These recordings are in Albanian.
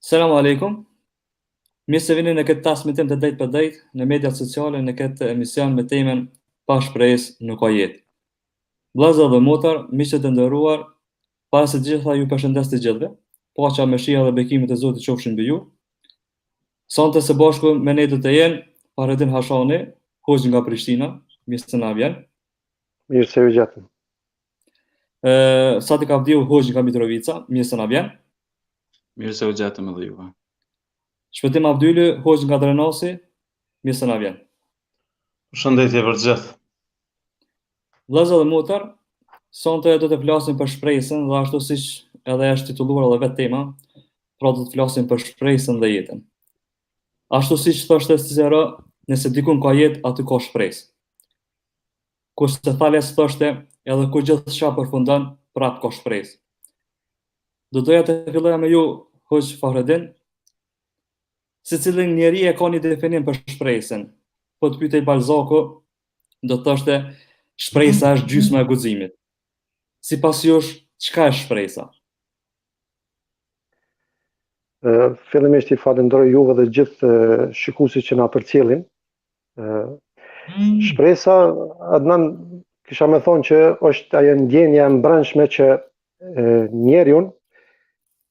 Selam aleikum. Mirë se vini në këtë transmetim të drejtë për drejtë në mediat sociale në këtë emision me temën Pa shpresë nuk ka jetë. Vëllezër dhe motra, miqtë të nderuar, para së gjitha ju përshëndes të gjithëve. Paqja, mëshira dhe bekimet e Zotit qofshin mbi ju. Sonte së bashku me ne do të jenë Fahrudin Hashani, hoxh nga Prishtina, mirë se na vjen. Mirë se u gjatëm. Sati Kavdiu, hoxh nga Mitrovica, mirë se na vjen. Mirë se u gjatëm edhe juve. Shpëtim Abdyli, hoxh nga Drenasi, mirë se na vjen. Përshëndetje për gjithë. Vëllezër dhe motra, sonte do të flasim për shpresën dhe ashtu siç edhe është titulluar edhe vetë tema, pra do të flasim për shpresën dhe jetën. Ashtu siç thoshte Cicero, nëse dikun ka jetë, aty ka shpresë. Kurse Thales thoshte, edhe kur gjithçka përfundon, prap ka shpresë. Do doja të filloja me ju, hoxh Fahrudin, se cilin njeri e ka një definim për shpresën. Po të pyetej Balzaku, do thoshte shpresa është gjysma e guximit. Sipas jush, çka është shpresa? Fillimisht i falenderoj juve dhe gjithë shikuesit që na përcjellin. Shpresa, Adnan, kisha me thonë që është ajo ndjenja e mbrëmshme që njeriu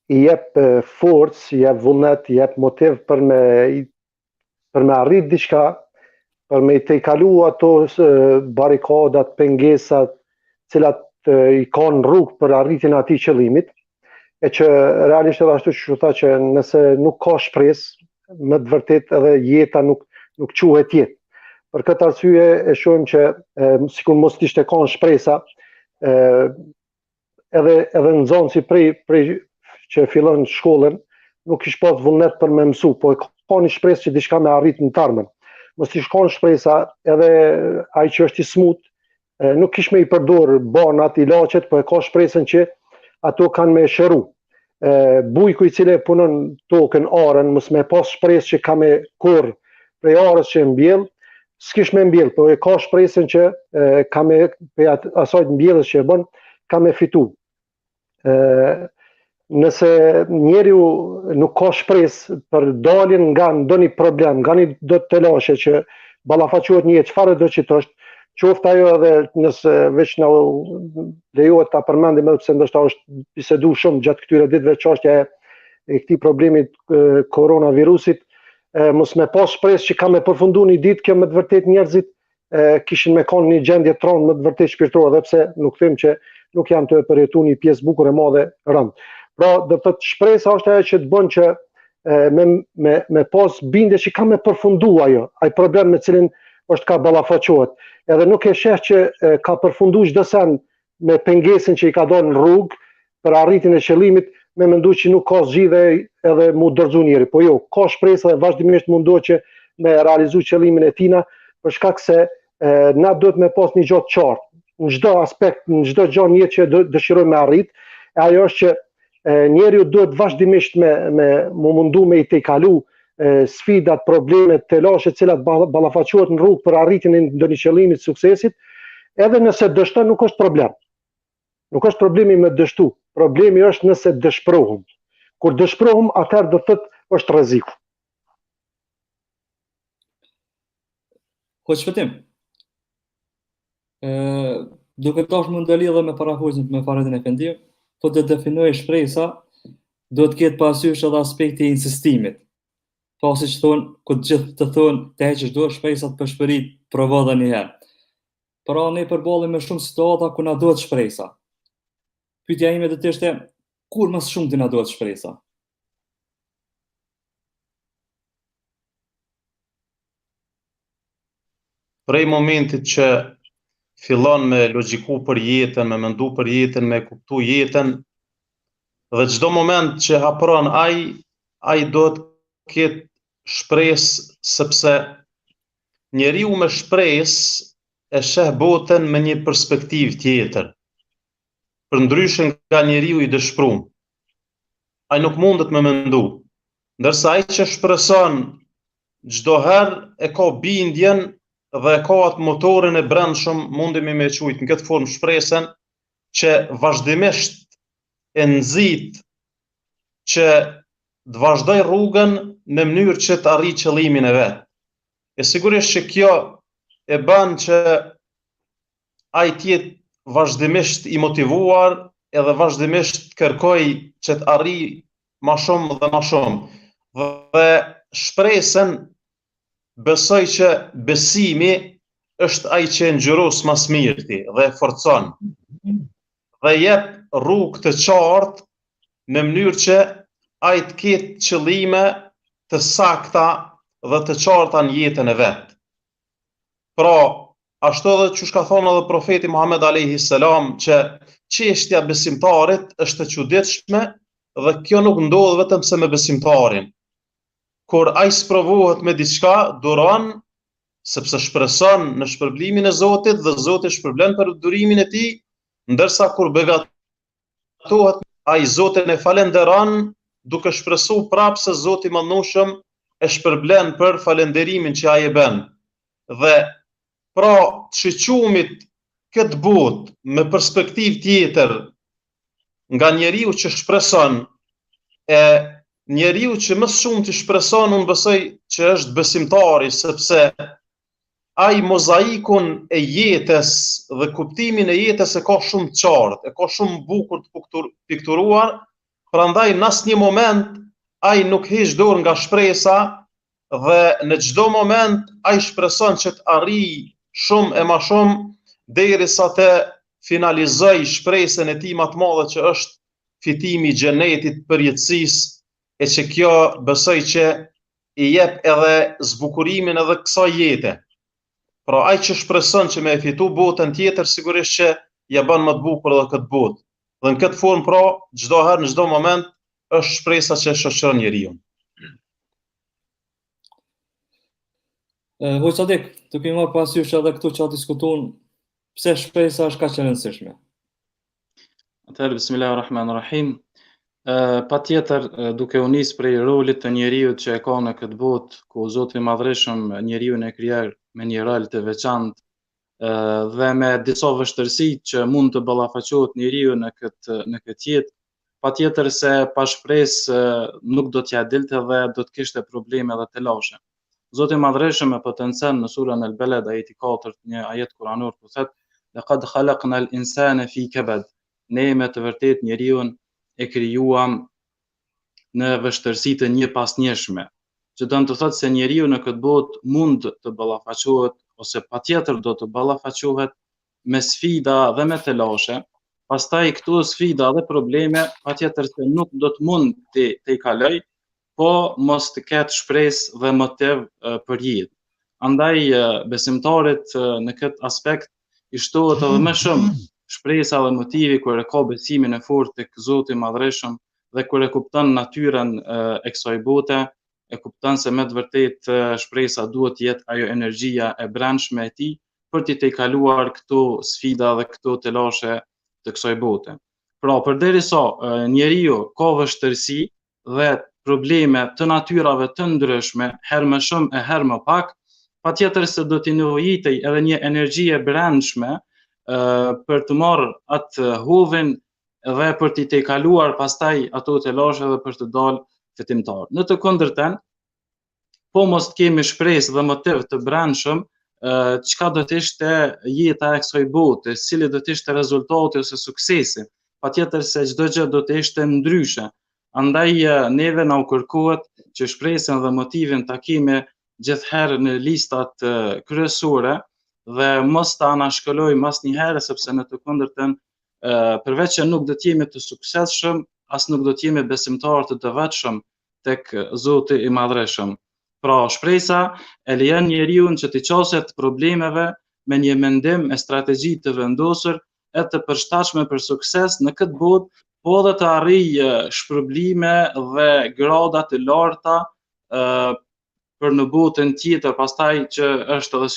i jep forcë, i jep vullnet, i jep motiv për me arrit diçka, për me i tejkalu ato barikadat, pengesat, cilat i kanë rrugë për arritjen e atij qëllimit, e që realisht edhe ashtu që tha që nëse nuk ka shpresë, me të vërtetë edhe jeta nuk quhet jetë. Për këtë arsye e shohim që sikur mos ishte kanë shpresa, edhe nxënësi prej që fillon shkollën, nuk kish pas vullnet për me mësu, po ka një shpresë që diçka me arrit në tarmën. Mos i shkon shpresa, edhe ai që është i smut, nuk kish me i përdor banat, ilaçet, po e ka shpresën që ato kanë me shëru. Bujku i cili punon tokën, arën, mos me pas shpresë që ka me korr prej arës që mbjell, s'kish me mbjell, po e ka shpresën që ka me prej asaj mbjellës që e bën, ka me fitu. Nëse njeriu nuk ka shpresë për daljen nga ndonjë problem, nga një do të telashe që ballafaqohet një jetë, çfarë do që të është, qoftë ajo edhe nëse veç na lejohet ta përmendim edhe pse ndoshta është bisedu shumë gjatë këtyre ditëve çështja e këtij problemit koronavirusit, mos me pas shpresë që ka me përfundu një ditë, kjo me të vërtet njerëzit kishin me kanë një gjendje tronë me të vërtet shpirtërore, edhe pse nuk them që nuk janë të përjetuar një pjesë bukur e madhe rënd. Pra, do të thotë shpresa është ajo që të bën që me pas bindje që ka me përfundu ai problem me cilin është ka ballafaqohet. Edhe nuk e sheh që ka përfundu çdo sen me pengesën që i ka dhënë në rrugë për arritjen e qëllimit, me mendu që nuk ka zgjidhje edhe mu dorëzu njëri. Po jo, ka shpresë dhe vazhdimisht mundohet që me realizu qëllimin e tina, për shkak se na duhet me pas një gjë të qartë në çdo aspekt, në çdo gjë në jetë që dëshirojmë me arrit, e ajo është që njeriu duhet vazhdimisht me mundu me i tejkalu sfidat, problemet, telashe të cilat ballafaqohet në rrugë për arritjen e ndonjë qëllimi të suksesit, edhe nëse dështon nuk është problem. Nuk është problemi me dështu, problemi është nëse dëshpërohum. Kur dëshpërohum, atëherë do thotë është rreziku. Hoxh Shpëtim, duke tash më ndalë me parahoxhin me Fahrudin Efendiu, po të definoj shpresa, do të ketë parasysh edhe aspekti i insistimit. Pa siç thonë, ku gjithë të thonë të heqësh dorë shpresat për shpërit, provo edhe një herë. Pra ne përballemi me shumë situata ku na duhet shpresa. Pyetja ime do të ishte, kur më shumë të na duhet shpresa? Prej momentit që fillon me logjiku për jetën, me mendu për jetën, me kuptu jetën, dhe çdo moment që hapron ai do të ketë shpresë, sepse njeriu me shpresë e sheh botën me një perspektivë tjetër. Përndryshe nga njeriu i dëshpëruar. Ai nuk mundet me mendu, ndërsa ai që shpreson çdo herë e ka bindjen dhe ka atë motorin e brendshëm, mundemi me quajtur në këtë formë shpresën, që vazhdimisht e nxit që të vazhdoj rrugën në mënyrë që të arrijë qëllimin e vet. E sigurisht që kjo e bën që ai të jetë vazhdimisht i motivuar edhe vazhdimisht kërkoj që të arrijë më shumë dhe më shumë. Dhe shpresën besoj që besimi është ai që e ngjyros më së miri dhe e forcon. Dhe jep rrugë të qartë në mënyrë që ai të ketë qëllime të sakta dhe të qarta në jetën e vet. Pra, ashtu edhe çush ka thonë edhe profeti Muhammed alayhi salam që çështja e besimtarit është e çuditshme dhe kjo nuk ndodh vetëm se me besimtarin. Kur ai sprovohet me diçka, duron sepse shpreson në shpërblimin e Zotit dhe Zoti shpërblen për durimin e tij, ndërsa kur begatohet, ai Zotin e falenderon duke shpresuar prapë se Zoti i Madhnueshëm e shpërblen për falenderimin që ai e bën. Dhe pra të shiqumit këtë botë me perspektivë tjetër nga njeriu që shpreson, e njeriu që më shumë të shpreson, unë besoj që është besimtari, sepse ai mozaikun e jetës dhe kuptimin e jetës e ka shumë të qartë, e ka shumë bukur të pikturuar, prandaj në asnjë moment ai nuk heq dorë nga shpresa dhe në çdo moment ai shpreson që të arrijë shumë e më shumë derisa të finalizoj shpresën e tij më të madhe që është fitimi i xhenetit, përjetësisë, e që kjo besoj që i jep edhe zbukurimin edhe kësaj jete. Pra ai që shpreson që me e fitu botën tjetër, sigurisht që ja bën më të bukur edhe këtë botë. Dhe në këtë formë, pra, çdo herë në çdo moment është shpresa që shoqëron njeriu. Hoj Sadik, të kemi marrë parasysh edhe këtu që diskutuan pse shpresa është kaq e rëndësishme. Atëherë, bismillahirrahmanirrahim. Patjetër, duke u nisë prej rolit të njeriut që e ka në këtë botë, ku Zoti i Madhreshëm njeriun e krijuar me një rol të veçantë dhe me disa vështirësi që mund të ballafaqohet njeriu në këtë jetë, patjetër se pa shpresë nuk do t'ja dilte dhe do të kishte probleme dhe të lashe. Zoti i Madhreshëm e potencon në surën Al-Balad ajeti 4, një ajet kuranor ku thotë: "Laqad khalaqna al-insana fi kabad." Ne me të vërtet njeriun e krijuam në vështirësi të një pas njëshme, që do të thotë se njeriu në këtë botë mund të ballafaqohet ose patjetër do të ballafaqohet me sfida dhe me të lashe. Pastaj këto sfida dhe probleme patjetër se nuk do të mund të i kaloj, po mos të ketë shpresë dhe motiv për jetë. Andaj besimtarit në këtë aspekt i shtohet edhe më shumë shpresa dhe motivi kur e ka besimin e fortë tek Zoti i Madhreshëm dhe kur e kupton natyrën e kësaj bote, e kupton se me të vërtetë shpresa duhet të jetë ajo energjia e brendshme e tij për të tejkaluar këto sfida dhe këto të lashe të kësaj bote. Pra, përderisa njeriu ka vështirësi dhe probleme të natyrave të ndryshme, herë më shumë e herë më pak, patjetër se do t'i nevojitej edhe një energji e brendshme për të marrë atë hovin dhe për t'i tejkaluar pastaj ato të lashe dhe për të dalë fitimtar. Në të kundërtën, po mos të kemi shpresë dhe motiv të brendshëm, çka do të ishte jeta e kësaj bote, cili do të ishte rezultati ose suksesi, patjetër se çdo gjë do të ishte ndryshe. Andaj neve na u kërkohet që shpresën dhe motivin ta kemi gjithherë në listat kryesore dhe mos ta anashkëlojmë asnjëherë, sepse në të kundërtën përveç që nuk do të jemi të suksesshëm, as nuk do të jemi besimtarë të devotshëm tek Zoti i Madhreshëm. Pra, shpresa e lejon njeriu që të qaset problemeve me një mendim e strategji të vendosur e të përshtatshme për sukses në këtë botë, po dhe të arrijë shpërblime dhe grada të larta për në botën tjetër, pastaj që është edhe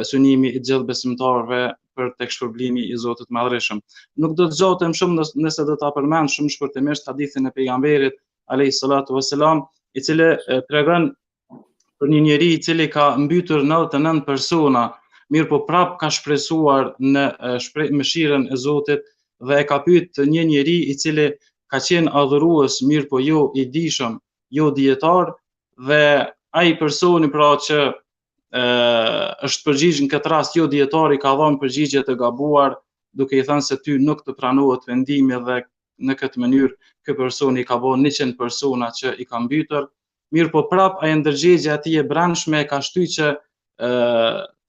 synimi i gjithë besimtarëve për tek shpërblimi i Zotit Madhreshëm. Nuk do të zgjatem shumë nëse do ta përmend shumë shpërtimisht hadithin e pejgamberit alayhi salatu wassalam, i cili tregon për një njeri i cili ka mbytur 99 persona, mirë po prap ka shpresuar në mëshirën e Zotit dhe e ka pyet një njeri i cili ka qenë adhurues, mirë po jo i dishëm, jo dietar, dhe ai personi pra që është përgjigj në këtë rast jo dietari ka dhënë përgjigje të gabuar, duke i thënë se ty nuk të pranohet vendimi dhe në këtë mënyrë ky personi ka bën 100 persona që i ka mbytur. Mirë po prap ai ndërgjegja e tij e brendshme e ka shtyr që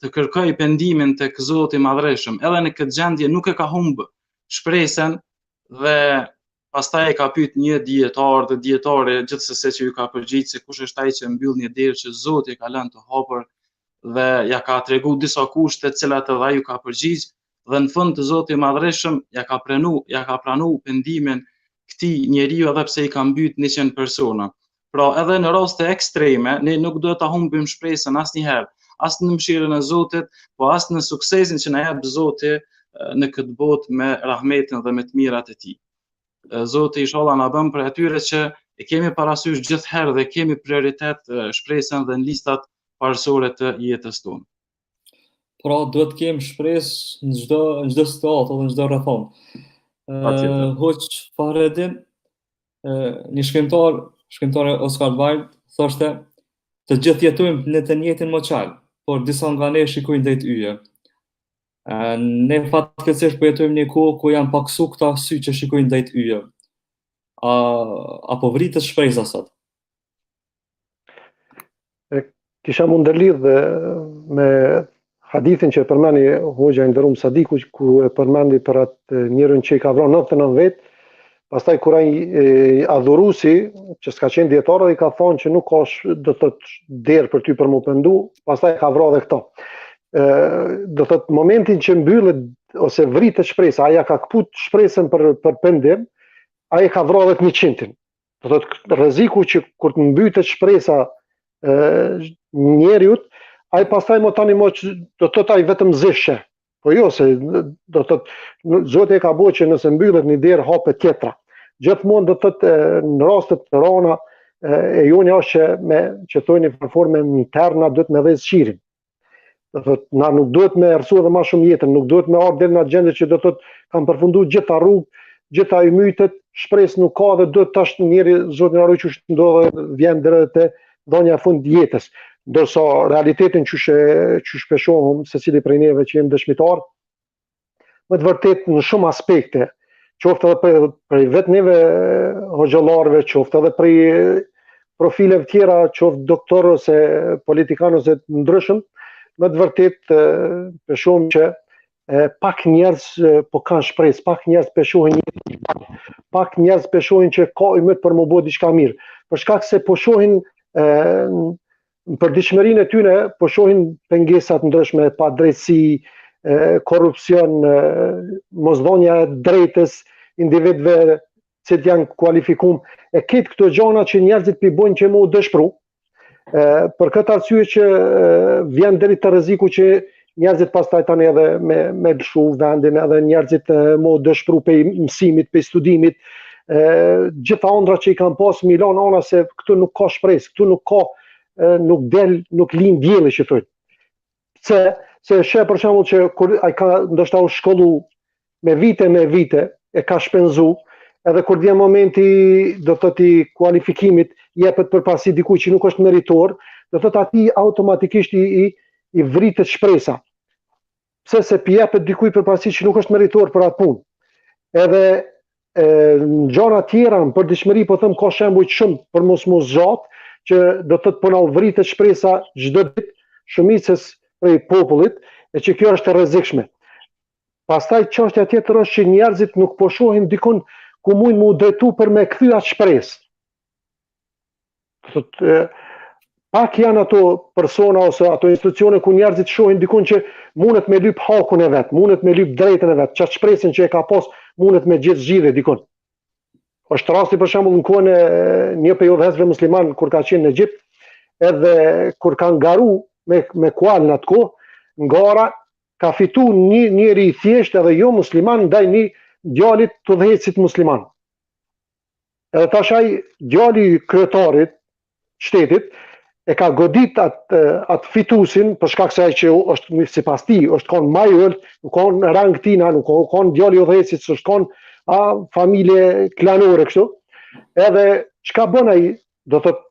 të kërkoj pendimin tek Zoti i Madhreshëm. Edhe në këtë gjendje nuk e ka humbë shpresën dhe pastaj e ka pyet një dietar dhe dietari gjithsesi që ju ka përgjigj se kush është ai që mbyll një derë që Zoti e ka lënë të hapur dhe ja ka tregu disa kushte të cilat edhe ai ju ka përgjigj dhe në fund të Zoti i Madhreshëm ja ka pranu pendimin këtij njeriu edhe pse i ka mbyt 100 persona. Pra edhe në raste ekstreme ne nuk duhet ta humbim shpresën asnjëherë, as në mëshirën e Zotit, po as në suksesin që na jep Zoti në këtë botë me rahmetin dhe me të mirat e tij. Zoti inshallah na bën për atyre që e kemi parasysh gjithherë dhe kemi prioritet shpresën dhe në listat parësore të jetës tonë. Pra duhet kemi shpresë në çdo situatë dhe në çdo rrethon. Hoq Fahreddin, një shkrimtari Oscar Wilde thoshte të gjithë jetojmë në të njëjtin moçal, por disa nga ne shikojnë drejt yje. Ne fatkeqësisht po jetojmë një kohë ku janë paksu këta sy që shikojnë drejt yje. Apo vritet shpresa sot? Kisha mund të lidh me hadithin që përmendi Hoxha i nderuar Sadiku, ku e përmendi për atë njërin që i ka vrarë 99 vet, pastaj kur ai adhuruesi, që s'ka qenë dietar, i ka thonë që nuk ka do të thotë derë për ty për mu pendu, pastaj ka vrarë edhe këto. Do thotë momentin që mbyllet ose vritet shpresa, ai ka kaput shpresën për pendim, ai ka vrarë edhe 100-tin. Do thotë rreziku që kur të mbytet shpresa njeriut, ai pastaj do të thotë ai vetëm zeshe. Po jo, se do të thotë Zoti e ka bërë që nëse mbyllet një derë hapet tjetra. Gjithmonë do të thotë në rastet të rana e jonja është që thojnë në formë interna duhet me dhënë shirin. Do të thotë na nuk duhet me errësu edhe më shumë jetën, nuk duhet me ardhur deri në atë gjendje që do të thotë kanë përfunduar gjitha rrugë, gjitha i mytet, shpresë nuk ka dhe duhet tash njëri Zoti na ruaj që ndodhe vjen deri te dhënia e fund jetës. Ndërsa realitetin që shpeshohëm secili prej neve që jemi dëshmitar, më të vërtet në shumë aspekte, qoftë edhe prej vetë neve hoxhallarëve, qoftë edhe prej profileve tjera, qoftë doktor ose politikanë ose të ndryshëm, më të vërtet peshohëm që pak njerëz po kanë shpresë, pak njerëz peshohen pak njerëz peshohen që ka ymët për më bë diçka mirë. Për shkak se po shohin për dishmërinë e tyre po shohin pengesat ndryshme, pa drejtësi, korrupsion, mosdhënia e drejtës individëve që janë kualifikuar. E këtë këto gjëra që njerëzit bojnë që më u dëshpëru. Për këtë arsye që vjen deri te rreziku që njerëzit pastaj tani edhe me lëshu vendin, edhe njerëzit më u dëshpëru pe mësimit, pe studimit, gjitha ëndra që i kanë pas Milan ana se këtu nuk ka shpresë, këtu nuk del, nuk lind dielli që thotë. Se sheh për shembull që kur ai ka ndoshta u shkollu me vite, e ka shpenzu, edhe kur vjen momenti do thotë i kualifikimit, jepet përpasi dikujt që nuk është meritor, do thotë aty automatikisht i vritet shpresa. Pse se jepet dikujt përpasi që nuk është meritor për atë punë. Edhe në gjëra tjera, për dishmëri po them ka shembuj shumë për mos zgjat, që do të thotë po na u vritet shpresa çdo ditë shumicës prej popullit, e që kjo është e rrezikshme. Pastaj çështja tjetër është që njerëzit nuk po shohin dikun ku mund mu drejtu për me kthy atë shpresë. Pak janë ato persona ose ato institucione ku njerëzit shohin dikun që mundet me lyp hakun e vet, mundet me lyp drejtën e vet, çfarë shpresën që e ka pas mundet me gjithë zgjidhje dikun. Është rasti për shembull në kohën e një prej udhëhecëve musliman kur ka qenë në Egjipt, edhe kur kanë garu me kual në atë kohë, ngara ka fitu njëri i thjesht edhe jo musliman ndaj një djalit të udhëhecit musliman. Edhe tash ai djali i kryetarit shtetit e ka godit atë fitusin për shkak se ai që është sipas tij është kon më i ulët, nuk kon rang tina, nuk kon djali i udhëhecit, s'është kon familje klanore kështu. Edhe çka bën ai, do thotë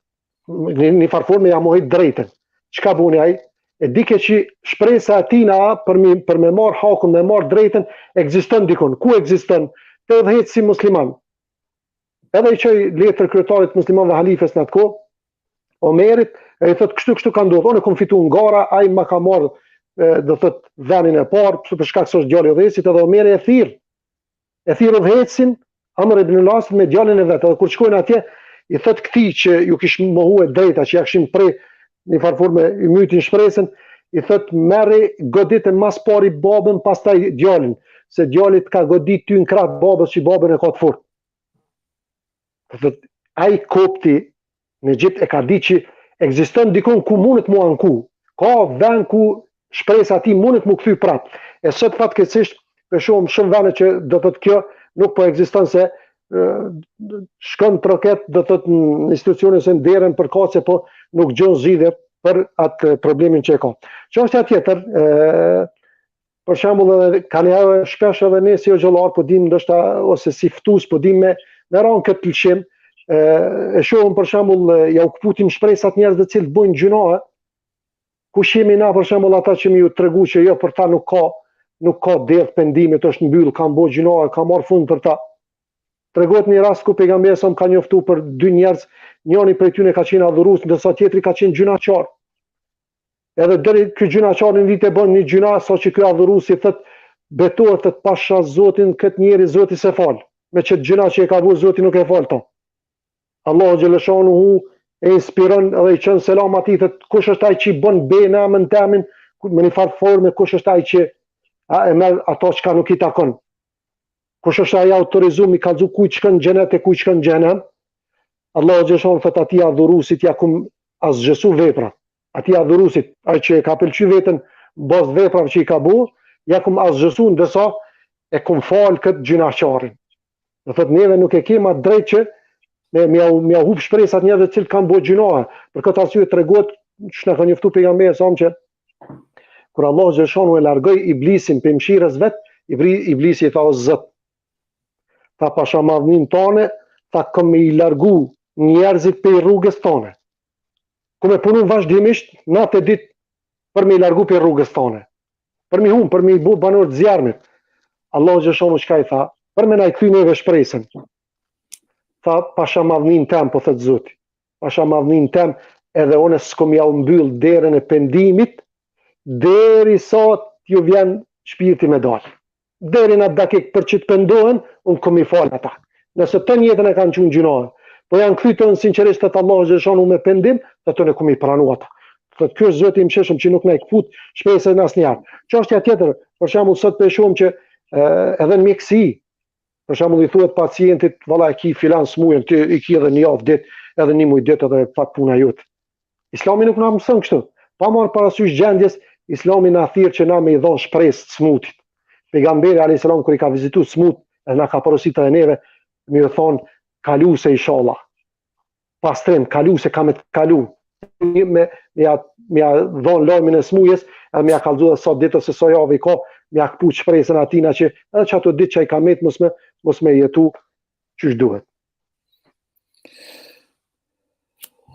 një farforme ja mohit drejtën. Çka bën ai? E di ke që shpresa e tina për me marr hakun, me marr drejtën, ekziston dikun. Ku ekziston? Te udhëheci musliman. Edhe i qoj letër kryetarit musliman dhe halifes në atë kohë, Omerit, e i thot kështu ka ndodhur, unë kom fitu në gara, ai ma ka marrë, do thot venin e parë, për shkak se është djali i udhëhecit, edhe Omeri e thirr udhëhecin, Amr ibn al-As me djalin e vet. Edhe kur shkojnë atje, i thot këtij që ju kish mohuar drejta, që ja kishin prej një farforme i mytin shpresën, i thot merri goditën mas pari babën, pastaj djalin, se djalit ka godit ty në krah babës që babën e ka të fortë. Thot ai kopti në Egjipt e ka di që ekziston dikon ku mundet mu anku. Ka vend ku shpresa ti mundet mu kthy prap. E sot fatkeqësisht për shumë vende që do thotë kjo nuk po ekziston, se shkon troket, do thotë në institucione se nderen për kace, po nuk gjon zgjidhje për atë problemin që e ka. Çështja tjetër, për shembull, kanë shpesh edhe ne si xhollar po dim ndoshta ose si ftues po dim me ran këtë pëlqim. E shohim për shembull ja u kputim shpresat njerëz të cilët bojnë gjunohe, kush jemi na për shembull ata që më ju tregu që jo, për ta nuk ka derdh pendimit, është mbyll, kanë bojë gjunohe, ka marr fund për ta. Tregohet një rast ku pejgamberi sa më ka njoftu për dy njerëz, njëri prej tyre ka qenë adhurues, ndërsa tjetri ka qenë gjunaqar. Edhe deri ky gjunaqar në vite bën një gjuna, sa që ky adhuruesi thot betohet të pasha Zotin, këtë njeri Zoti se fal, me çet gjuna që e ka bërë Zoti nuk e fal to. Allahu xhaleshanuhu e inspiron edhe i qënë selam atij, thot kush është ai që bën bena në temin, me një farë forme, kush është ai që e merr ato çka nuk i takon. Kush është ai autorizuar mi kallzu kujt shkon në xhenet e kujt shkon në xhenem. Allahu xhaleshanuhu thot atij adhuruesit ja kum asgjësu vepra. Atij adhuruesit, ai që e ka pëlqyer veten bazë veprave që i ka bërë, ja kum asgjësu, ndërsa e kum fal këtë gjinaqarin. Do thot neve nuk e kemi atë drejt që me hub shpresat njerëzve të cilët kanë bërë gjinohe. Për këtë arsye tregohet, që na ka njoftu pejgamberi sa që kur Allahu xhaleshanu e largoi iblisin për mëshirës vet, iblisi i tha o Zot, tha pasha madhnin tone, tha kam me i largu njerëzit për rrugës tone. Ku me punu vazhdimisht natë e ditë për me i largu për rrugës tone. Për me hum, për me i bu banor të zjarmit. Allahu xhaleshanu çka i tha? Për me na i kthy neve shpresën. Tha pasha madhnin tem, po thot Zoti. Pasha madhnin tem, edhe unë s'kom ja u mbyll derën e pendimit, derisa t'ju vjen shpirti me dalë. Deri në atë dakik për që të pendohen, unë kom i fal ata. Nëse të jetën e kanë qenë gjinohe, po janë kthytur në sinqerisht të Allahu xhaleshanu me pendim, të ne kom i pranu ata. Thot ky është Zoti i mëshirshëm që nuk na i kput shpresën asnjëherë. Çështja tjetër, për shembull sot po shohim që edhe në mjekësi, për shembull i thuhet pacientit, valla e ki filan smujën, ti i ki edhe një javë ditë, edhe një muj ditë, edhe fat puna jote. Islami nuk na mëson kështu. Pa marrë parasysh gjendjes, Islami na thirr që na me i dhon shpresë smutit. Pejgamberi alayhis salam kur i ka vizituar smut, edhe na ka porositur edhe neve, më i thon kaluse inshallah. Pastrim, kaluse ka me të kalu. Me ja dhon lajmin e smujës, edhe me ja kallzu sa ditë ose sa javë i ka, me ja kput shpresën atina që edhe që ato ditë që i ka met mos me jetu qysh duhet.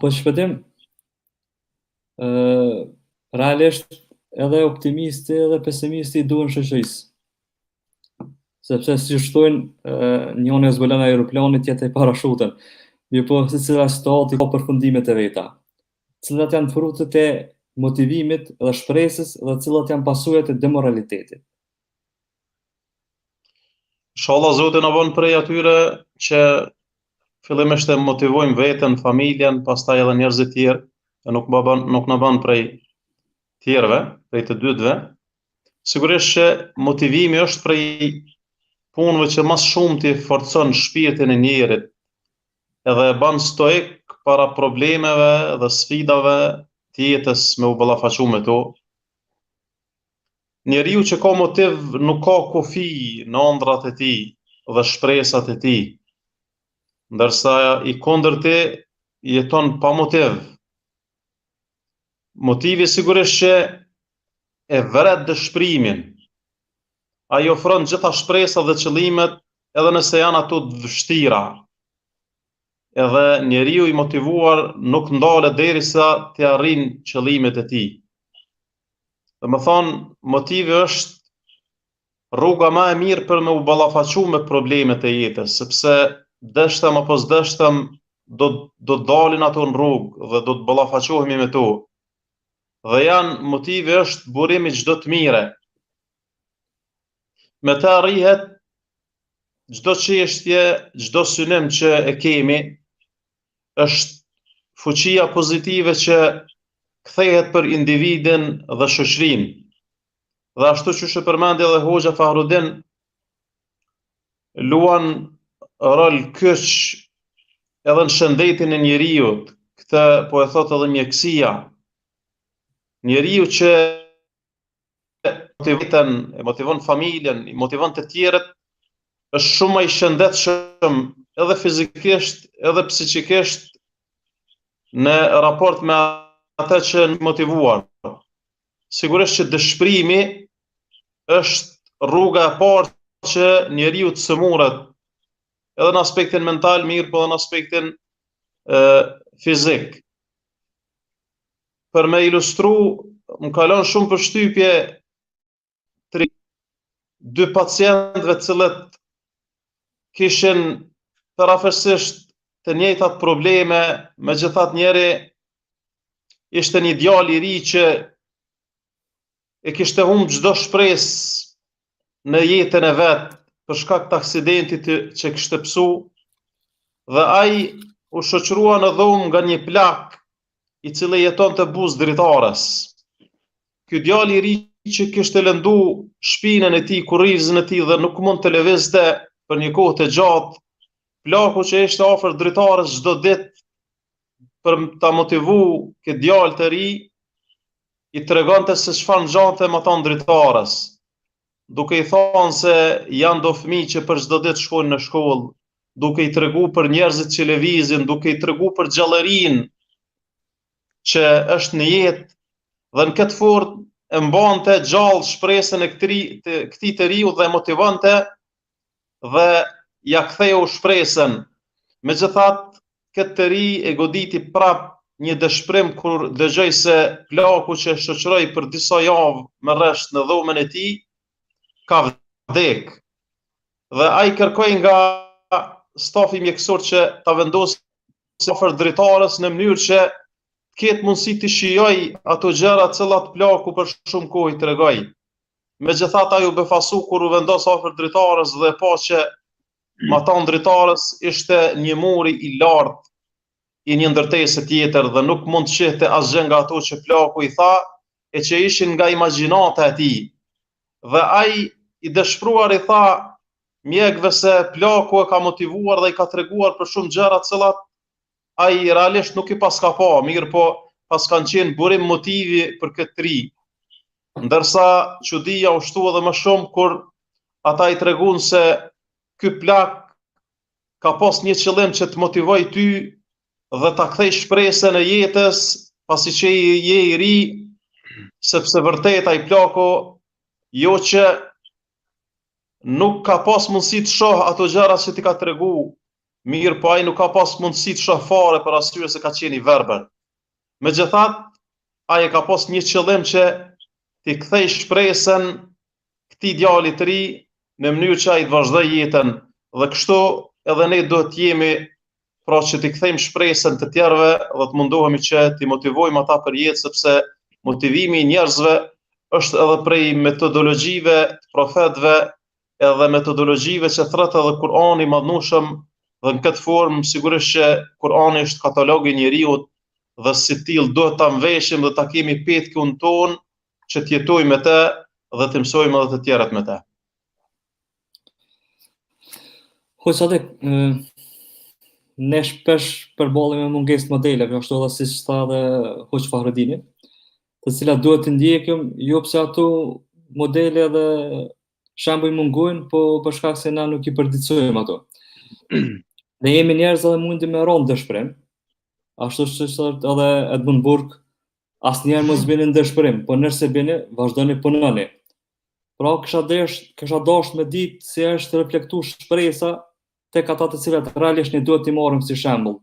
Po shpëtim, realisht edhe optimisti edhe pesimisti duhen shoqërisë. Sepse si shtojnë njëri zbulan aeroplanit tjetër parashutën. Po secila situati ka përfundimet e veta. Cilat janë frutet e motivimit dhe shpresës dhe cilat janë pasojat e demoralitetit. Inshallah Zoti na bën prej atyre që fillimisht e motivojmë veten, familjen, pastaj edhe njerëzit tjerë, e nuk na bën prej tjerëve, prej të dytëve. Sigurisht që motivimi është prej punëve që më shumë ti forcon shpirtin e njerit, edhe e bën stoik para problemeve dhe sfidave të jetës me u ballafaqu me to. Njeriu që ka motiv nuk ka kufi në ëndrat e tij dhe shpresat e tij, ndërsa i kundërti jeton pa motiv. Motivi sigurisht që e vret dëshpërimin. Ai ofron gjitha shpresat dhe qëllimet edhe nëse janë ato të vështira. Edhe njeriu i motivuar nuk ndalet derisa të arrijë qëllimet e tij. Domethënë, motivi është rruga më e mirë për me u ballafaqu me problemet e jetës, sepse dështëm apo s'dështëm do të dalin ato në rrugë dhe do të ballafaqohemi me to. Dhe motivi është burimi çdo të mire. Me të arrihet çdo çështje, çdo synim që e kemi, është fuqia pozitive që kthehet për individin dhe shoqërinë. Dhe ashtu që e përmendi edhe Hoxha Fahrudin, luan rol kyç edhe në shëndetin e njeriut, këtë po e thot edhe mjekësia. Njeriu që motivon familjen, i motivon të tjerët, është shumë më i shëndetshëm edhe fizikisht, edhe psikikisht në raport me atë që në motivuar. Sigurisht që dëshpërimi është rruga e parë që njeriu të sëmurët, edhe në aspektin mental mirë, po edhe në aspektin fizik. Për me ilustru, më kalon shumë përshtypje dy pacientëve cilët kishin parafërsisht të njëjtat probleme, megjithatë njëri ishte një djalë i ri që e kishte humbur çdo shpresë në jetën e vet për shkak të aksidentit që kishte psu, dhe ai u shoqërua në dhomë nga një plak i cili jetonte buzë dritares. Ky djalë i ri që kishte lëndu shpinën e tij, kurrizën e tij dhe nuk mund të lëvizte për një kohë të gjatë, plaku që ishte afër dritares çdo ditë për ta motivu këtë djalë të ri, i tregonte se çfarë ngjante me ata dritares, duke i thonë se janë do fëmijë që për çdo ditë shkojnë në shkollë, duke i tregu për njerëzit që lëvizin, duke i tregu për gjallërinë që është në jetë, dhe në këtë formë e mbante gjallë shpresën e këtij të riu dhe motivante dhe ja ktheu shpresën. Megjithatë, këtë të ri e goditi prap një dëshpërim kur dëgjoi se plaku që shoqëroi për disa javë me rresht në dhomën e tij ka vdek. Dhe ai kërkoi nga stafi mjekësor që ta vendosë afër dritares në mënyrë që ketë mundësi të shijoj ato gjëra të cilat plaku për shumë kohë i tregoi. Megjithatë ai u befasu kur u vendos afër dritares dhe pa që matan dritares ishte një muri i lartë i një ndërtese tjetër dhe nuk mund të shihte asgjë nga ato që plaku i tha e që ishin nga imagjinata e tij. Dhe ai i dëshpëruar i tha mjekëve se plaku e ka motivuar dhe i ka treguar për shumë gjëra të cilat ai realisht nuk i paska pa, mirë po paskan qenë burim motivi për këtë ri. Ndërsa çudia u shtu edhe më shumë kur ata i treguan se ky plak ka pas një qëllim që të motivoj ty dhe ta kthej shpresën e jetës, pasi që je i ri, sepse vërtet ai plaku jo që nuk ka pas mundësi të shoh ato gjëra që ti ka tregu, mirë po ai nuk ka pas mundësi të shoh fare për arsye se ka qenë i verbër. Megjithatë, ai ka pas një qëllim që ti kthej shpresën këtij djalit të ri në mënyrë që ai të vazhdoj jetën, dhe kështu edhe ne duhet të jemi, pra që t'i kthejmë shpresën të tjerëve dhe të mundohemi që t'i motivojmë ata për jetë, sepse motivimi i njerëzve është edhe prej metodologjive të profetëve, edhe metodologjive që thret edhe Kurani i Madhnueshëm, dhe në këtë formë sigurisht që Kurani është katalogu i njeriut dhe si tillë duhet ta mveshim dhe ta kemi petkun ton që të jetojmë me të dhe të mësojmë edhe të tjerët me të. Hoxha Sadek, ne shpesh përballemi me mungesë modeleve, ashtu edhe siç tha dhe Hoxha Fahrudini, të cilat duhet të ndjekim, jo pse ato modele dhe shembuj mungojnë, po për shkak se na nuk i përditësojmë ato. Ne jemi njerëz dhe mundi me rënë dëshpërim, ashtu që thotë edhe Edmund Burke, asnjëherë mos bini në dëshpërim, po nëse bini, vazhdoni punoni. Pra kisha dash me ditë si është reflektu shpresa tek ata të cilat realisht ne duhet t'i marrim si shembull,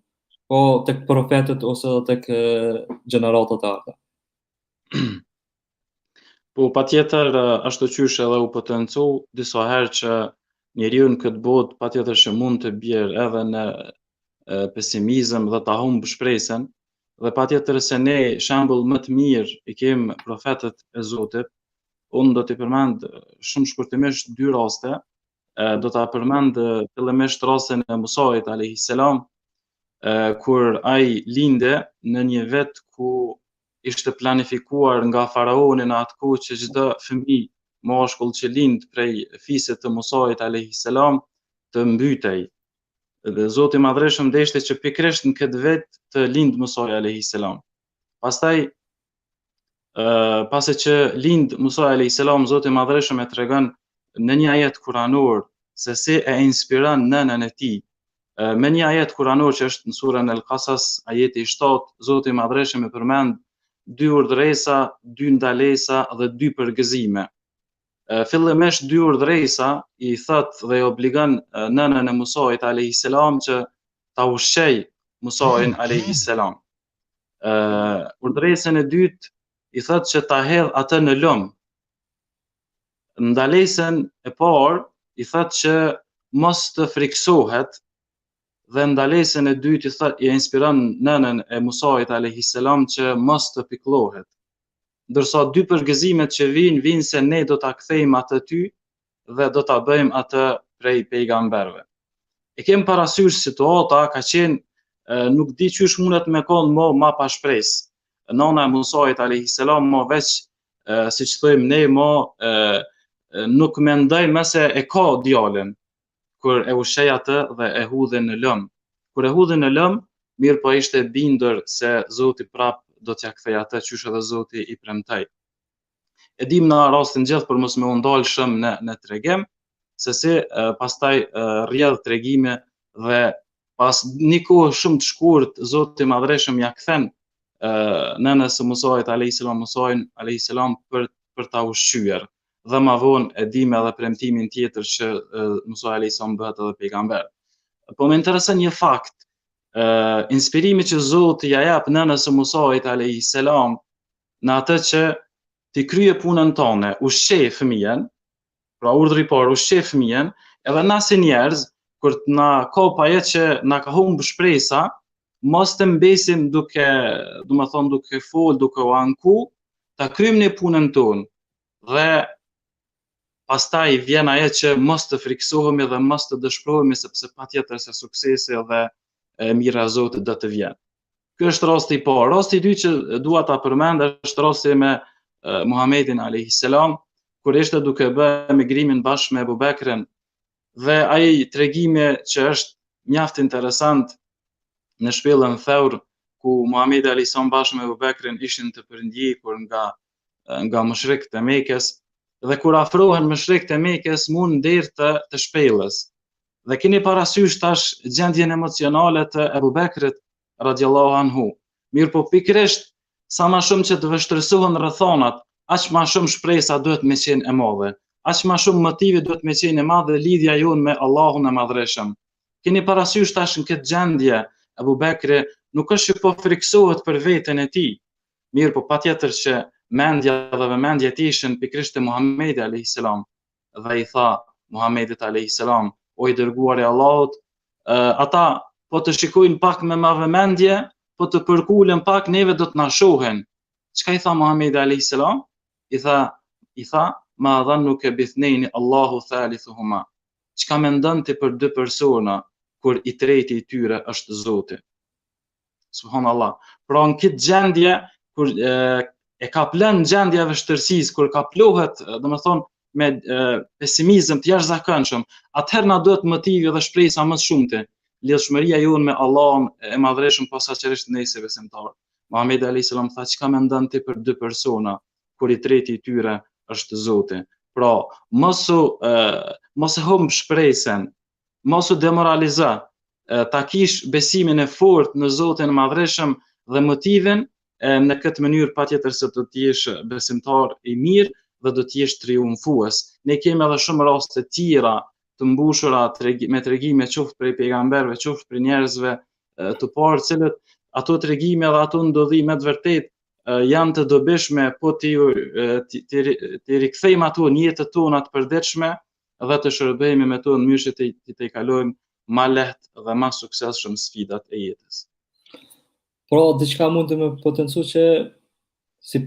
po tek profetët ose tek gjeneratat e ata. Po patjetër ashtu qysh edhe u potencu disa herë që njeriu në këtë botë patjetër që mund të bjerë edhe në pesimizëm dhe ta humb shpresën, dhe patjetër se ne shembull më të mirë i kemi profetët e Zotit. Unë do t'i përmend shumë shkurtimisht dy raste. Do t'a përmend fillimisht rastin e Musait alayhis salam, kur ai linde në një vit ku ishte planifikuar nga faraoni në atë kohë që çdo fëmijë mashkull që lind prej fisit të Musait alayhis salam të mbytej. Dhe Zoti i Madhreshëm deshte që pikërisht në këtë vit të lind Musai alayhis salam. Pastaj pasi që lind Musa alayhis salam, Zoti i Madhreshëm e tregon në një ajet kuranor se si e inspiron nënën e tij. Me një ajet kuranor që është në surën Al-Qasas, ajeti 7, Zoti i Madhreshëm e përmend 2 urdhresa, 2 ndalesa dhe 2 përgëzime. Fillimisht 2 urdhresa i thot dhe i obligon nënën e Musait alayhis salam që ta ushqej Musain alayhis salam. Urdhresën e dytë i thot që ta hedh atë në lum. Ndalesën e parë i thot që mos të friksohet, dhe ndalesën e dytë i inspiron nënën e Musait alayhis salam që mos të pikëllohet. Ndërsa 2 përgëzimet që vinë se ne do ta kthejmë atë ty dhe do ta bëjmë atë prej pejgamberëve. E kem parasysh situata ka qenë nuk di çysh mundet me konë ma pa shpresë. Nana e Musait alayhis salam veç siç thojmë ne nuk mendoj mëse e ka djalin kur e ushqej atë dhe e hudhi në lëm. Kur e hudhi në lëm, mirë po ishte bindur se Zoti prap do t'ja kthej atë qysh edhe Zoti i premtoi. E dim në rastin gjithë për mos me u ndal shumë në tregim, se si pastaj rrjedh tregime dhe pas një kohë shumë të shkurt Zoti i Madhreshëm ja kthen nënës së Musait alayhis salam, Musain alayhis salam për ta ushqyer. Dhe ma vonë e dim edhe premtimin tjetër që Musa alayhis salam bëhet edhe pejgamber. Po më intereson një fakt, inspirimi që Zoti ja jep nënës së Musait alayhis salam në atë që ti krye punën tonë, ushqej fëmijën, pra urdhri i parë ushqej fëmijën, edhe na si njerëz kur na ka pajet që na ka humb shpresa, mos të mbesim duke fol, duke u anku, ta kryjmë në punën tonë. Dhe pastaj vjen ajo që mos të friksohemi dhe mos të dëshpërohemi, sepse patjetër se suksesi dhe mira e Zotit do të vjen. Ky është rasti i parë. Rasti i dytë që dua ta përmend është rasti me Muhamedit alayhis salam, kur ishte duke bërë emigrimin bashkë me Abu Bekrin, dhe ai tregimi që është mjaft interesant në shpellën Thawr, ku Muhamedi alayhis salam bashkë me Abu Bekrin ishin të përndjekur nga mushrikët e Mekës, dhe kur afrohen mushrikët e Mekës mund derë të shpellës. Dhe keni parasysh tash gjendjen emocionale të Abu Bekrit radiallahu anhu. Mirë po pikërisht sa më shumë që të vështirësohen rrethonat, aq më shumë shpresa duhet me qenë e madhe. Aq më shumë motivi duhet me qenë e madhe lidhja jonë me Allahun e Madhreshëm. Keni parasysh tash në këtë gjendje Abu Bekri nuk është që po friksohet për veten e tij. Mirë po patjetër që mendja dhe vëmendja e tij ishin pikërisht te Muhamedi alayhis salam. Dhe i tha Muhamedit alayhis salam: o i dërguari i Allahut, ata po të shikojnë pak me ma vëmendje, po të përkulen pak, neve do të na shohin. Çka i tha Muhamedi alayhis salam? I tha ma dhannuka bithnayni Allahu thalithuhuma. Çka mendon ti për 2 persona kur i treti i tyre është Zoti? Subhanallah. Pra në këtë gjendje kur e ka plën gjendja e vështirësisë, kur ka plohet, domethënë me pesimizëm të jashtëzakonshëm, atëherë na duhet motivi dhe shpresa më shumte, lidhshmëria jonë me Allahun e Madhreshëm, posaçërisht ne si besimtarë. Muhamedi alayhis salam tha: çka mendon ti për 2 persona kur i treti i tyre është Zoti? Pra, mos e humb shpresën, mos u demoralizo, ta kish besimin e fortë në Zotin e Madhreshëm dhe motivin. Në këtë mënyrë patjetër se do të jesh besimtar i mirë dhe do të jesh triumfues. Ne kemi edhe shumë raste tjera të mbushura me tregime qoftë prej pejgamberëve, qoftë prej njerëzve të parë, cilët ato tregime dhe ato ndodhime të vërtet janë të dobishme, po të rikthejmë ato në jetët tona të përditshme dhe të shërbejmë me to në mënyrë që të kalojmë ma lehtë dhe ma suksesshëm sfidat e jetës. Pra, diçka mund të më potencu që si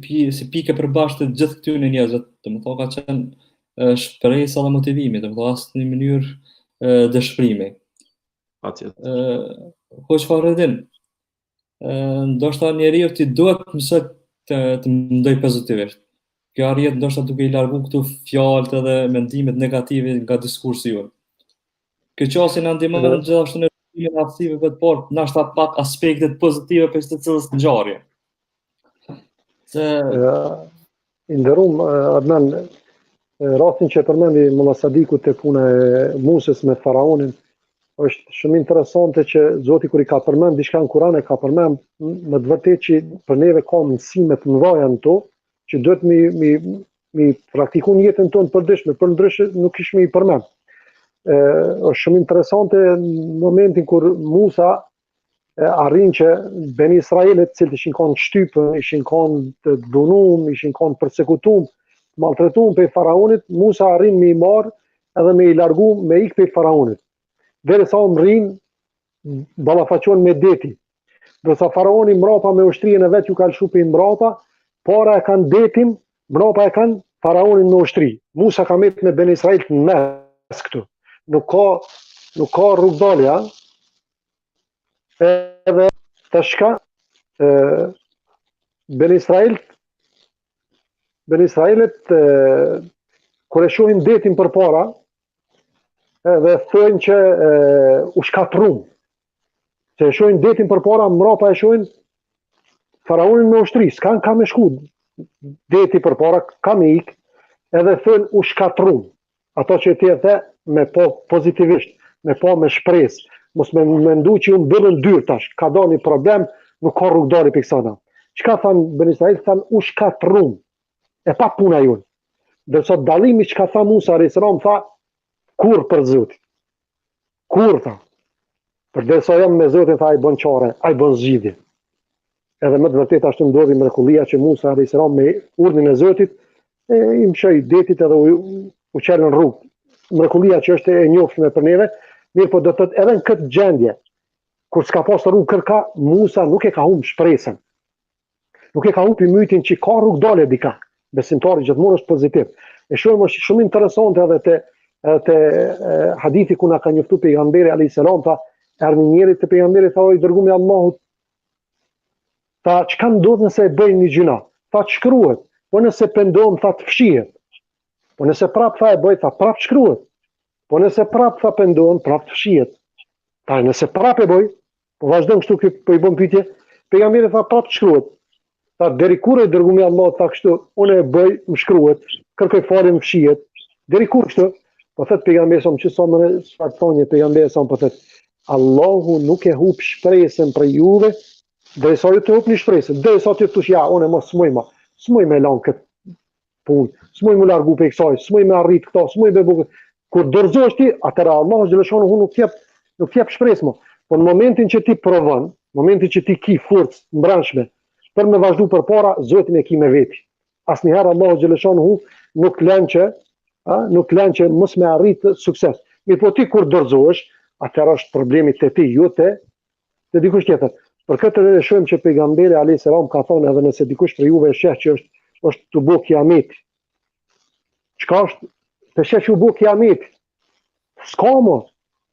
pike përbashkët të gjithë këtyre njerëzve, domethënë ka qenë shpresa dhe motivimi, domethënë as në mënyrë dëshpërimi. Patjetër. Hoq Fahrettin, ndoshta njeriu ti duhet mësoj të mendoj pozitivisht. Kjo arrihet ndoshta duke i largu këtu fjalët edhe mendimet negative nga diskursi juaj. Kjo qasje na ndihmon gjithashtu në rrimin e aftësive të parë, ndoshta pak aspektet pozitive për të cilës ngjarje. Nderuam Adnan, rastin që përmendi Molla Sadiku te puna e Musës me faraonin, është shumë interesante që Zoti kur i ka përmend diçka në Kur'an e ka përmend me të vërtetë që për neve ka mësime të mëdha në to, që duhet mi praktiku në jetën tonë përditshme, për ndryshe nuk kishmi i përmend. Është shumë interesante në momentin kur Musa arrin që Ben Israelit, cilët ishin kanë shtypën, ishin kanë të dënuar, ishin kanë përsekutuar, maltretuar pe faraonit, Musa arrin me i marr edhe me i largu me ik pe faraonit. Derisa u mrin ballafaqohen me deti. Dorsa faraoni mbrapa me ushtrinë e vet ju ka lshu pe mbrapa, para e kanë detin, mbrapa e kanë faraonin me ushtri. Musa ka met me Ben Israil në mes këtu. Nuk ka rrugdalje, edhe të shka Ben Israelit kur e shohin detin për para edhe thënë që u shkatrum, se e shohin detin për para, mrapa e shohin faraonin me ushtri, s'kan ka me shku deti për para, ka me ik, edhe thënë u shkatrum. Ato që ti e the me po pozitivisht, me po me shpres, mos me mendu që ju mbëllën dyrë tash, ka do një problem, nuk ka rrugdari për kësana. Qka thanë Ben Israel, thanë u shkatrum, e pa puna jonë. Dërso dalimi që ka tha Musa a.s. tha, kur për Zotin? Kur tha? Për dërso jam me Zotin, tha, a i bon qare, a i bon zgjidhje. Edhe më të vërtet ashtu ndodhi mrekullia që Musa a.s. me urdhnin e Zotit, i mshoj detit edhe u qelë në rrugë. Mrekullia që është e njoftshme për neve, mirë po do të thotë edhe në këtë gjendje, kur s'ka pas rrugë kërka, Musa nuk e ka humb shpresën. Nuk e ka humb mytin që ka rrugë dale dika. Besimtari gjithmonë është pozitiv. E shohim është shumë interesante edhe te hadithi ku na ka njoftu pejgamberi alayhis salam, tha erdhi njëri te pejgamberi, tha o i dërguar i Allahut, tha çka ndodh nëse e bëj një gjuna? Tha shkruhet, po nëse pendohem tha të fshihet. Po nëse prap tha e bëj, tha prap shkruhet. Po nëse prap tha pendohem, prap të fshihet. Tha nëse prap e bëj, po vazhdon kështu po i bën pyetje, pejgamberi tha prap shkruhet. Tha deri kur e dërguar i Allahut tha kështu, unë e bëj, më shkruhet, kërkoj falje më fshihet. Deri kur kështu? Po thot pejgamberi sa më çfarë thonë pejgamberi sa po thot Allahu nuk e hub shpresën për juve, derisa ju të hupni shpresën, derisa ti thosh ja, unë mos smuj me lan kët punë, smuj më largu pe kësaj, smuj me arrit këto, smuj me bukë. Kur dorëzohesh ti, atëra Allahu xhaleshonu nuk jep shpresë më. Po në momentin që ti provon, në momentin që ti ki forcë mbrëmshme për me vazhdu përpara, Zotin e ki me veti. Asnjëherë Allahu xhaleshonu nuk lën që mos me arrit sukses. Mirë po ti kur dorëzohesh, atëra është problemi te ti, jo te dikush tjetër. Për këtë e shohim që pejgamberi alayhis salam ka thonë edhe nëse dikush për juve sheh që është të bëu kiamet. Çka është? Të sheh që u bëu kiamet. S'ka më.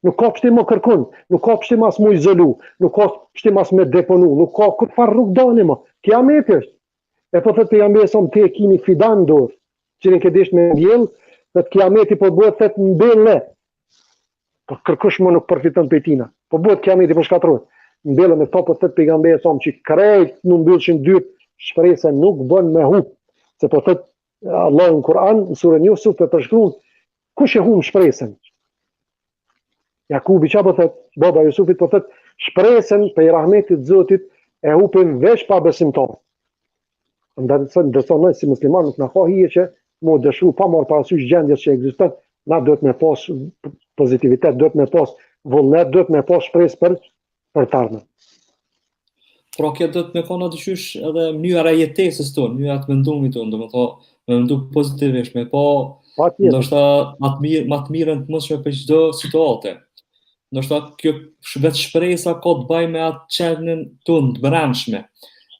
Nuk ka pështim më kërkun, nuk ka pështim as më izolu, nuk ka pështim as me deponu, nuk ka kur far rrugë dani më. Kiameti është. E po thot pejgamberi sa ti e kini fidan dorë, që ne ke dish me ndjell, thot kiameti po bëhet thot mbelle. Po kërkosh më nuk përfiton prej tina. Po bëhet kiameti po shkatrohet. Mbellën e topët të pejgamberi sa që krejt nuk mbyllshin dyrt, shpresa nuk bën me hub. Se po thot Allah në Kur'an, në surën Yusuf të përshkruan kush e humb shpresën. Jakubi çfarë po thot? Baba Jusufit po thot shpresën për rahmetit të Zotit e hupin veç pa besimtar. Ndërsa ne si musliman nuk na ka hije që mu dëshru pa marrë parasysh gjendjet që ekziston, na duhet me pas pozitivitet, duhet me pas vullnet, duhet me pas shpresë për të ardhmen. Pra kjo do të me thonë dyqysh edhe mënyra e jetesës tonë, mënyra të mendimit tonë, domethënë me mendu pozitivisht, me pa ndoshta më të mirën të mundshme për çdo situatë. Ndoshta kjo vetë shpresa ka të bëjë me atë qenën tonë të brendshme,